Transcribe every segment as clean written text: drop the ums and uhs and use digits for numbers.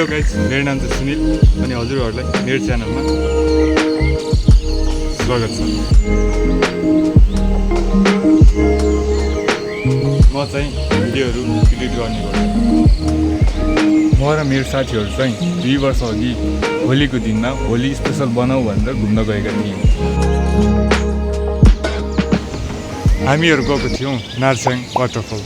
Hello guys, मेरो नाम चाहिँ सुनिल अनि हजुरहरूलाई मेरो च्यानलमा स्वागत छ। म चाहिँ भिडियोहरू एडिट गर्ने गर्छु। म र मेरो साथीहरू चाहिँ 2 वर्ष अघि होलीको दिनमा होली स्पेसल बनाऊ भनेर घुम्न गएका थियौँ। हामीहरू गएको थियौँ नार्स्याङ वाटरफल।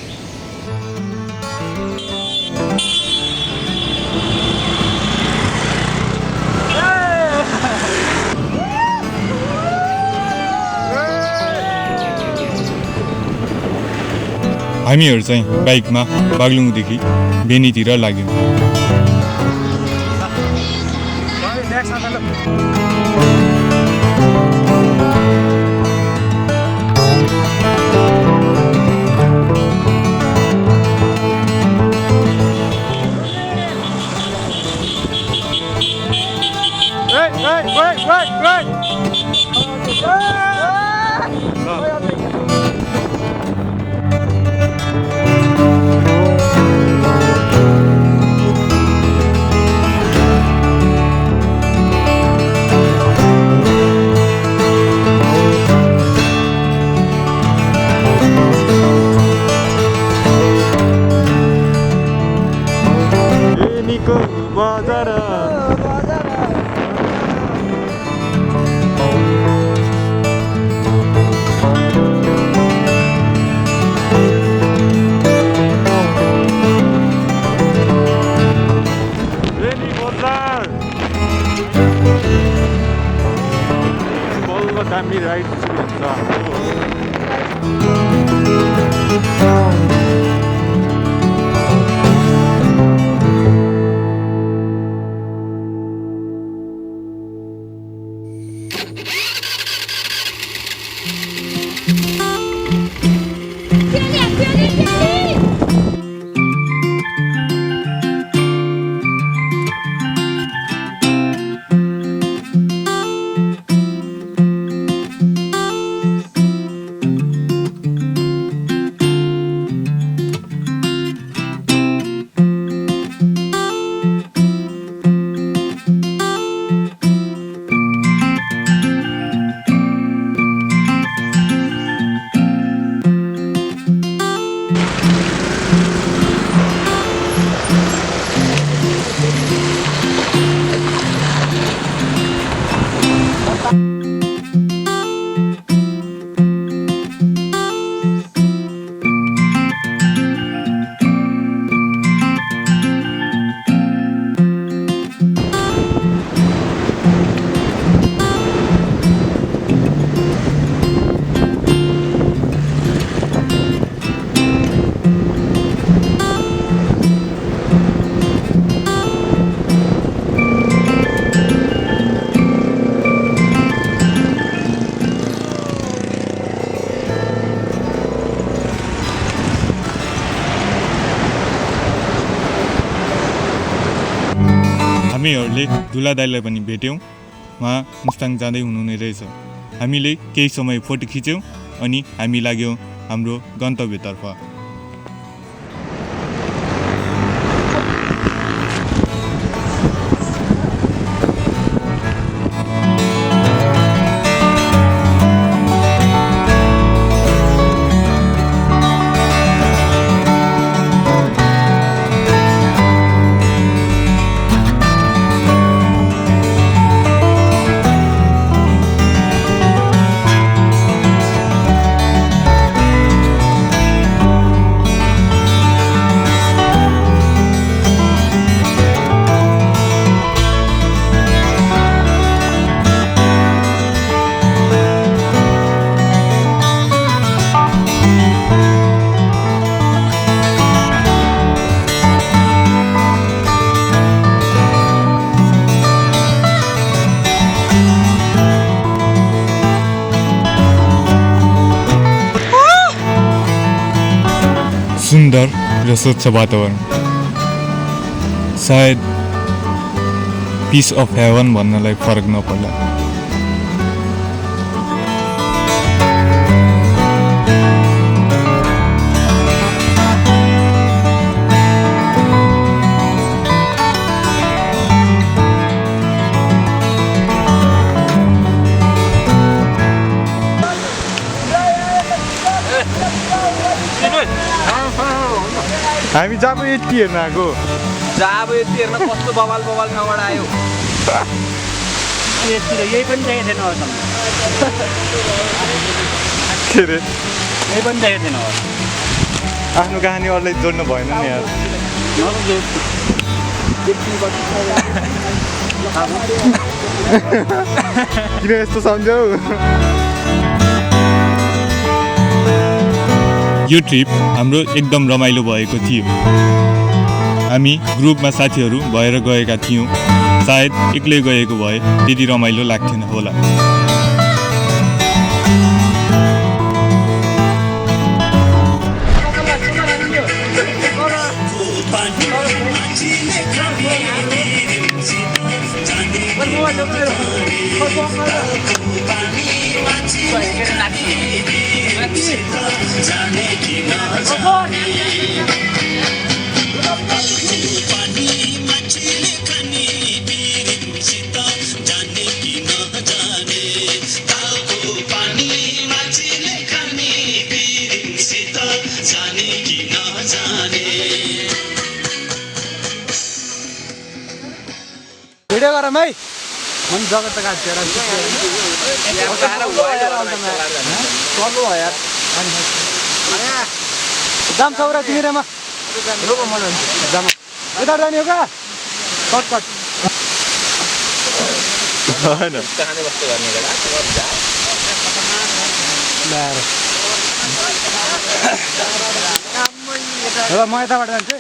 हामीहरू चाहिँ बाइकमा बागलुङदेखि बेनीतिर लाग्यौँ। दामी राइड सुरु हुन्छ हाम्रो। हामीहरूले दुला दाइलाई पनि भेट्यौँ। उहाँ मुस्ताङ जाँदै हुनुहुने रहेछ। हामीले केही समय फोटो खिच्यौँ अनि हामी लाग्यौँ हाम्रो गन्तव्यतर्फ। सुन्दर र स्वच्छ वातावरण, सायद पिस अफ हेवन भन्नलाई फरक नपर्ला। हामी जाबो यति हेर्न आएको जाब यति हेर्न कस्तो बवाल बवाल ठाउँबाट आयो यही पनि देखेको थिएन अरूसँग के अरे यही पनि देखेको थिएन अरू आफ्नो कहानी अरूलाई जोड्नु भएन नि यार किन यस्तो सम्झ्यौ यो ट्रिप हाम्रो एकदम रमाइलो भएको थियो हामी ग्रुपमा साथीहरू भएर गएका थियौँ सायद एक्लै गएको भए त्यति रमाइलो लाग्थेन होला भिडियो गरौँ है मन जग्गा त काट्छ जाम सौरा तिमीमा जाम यता जाने हो क्या कट कट होइन म यताबाट जान्छु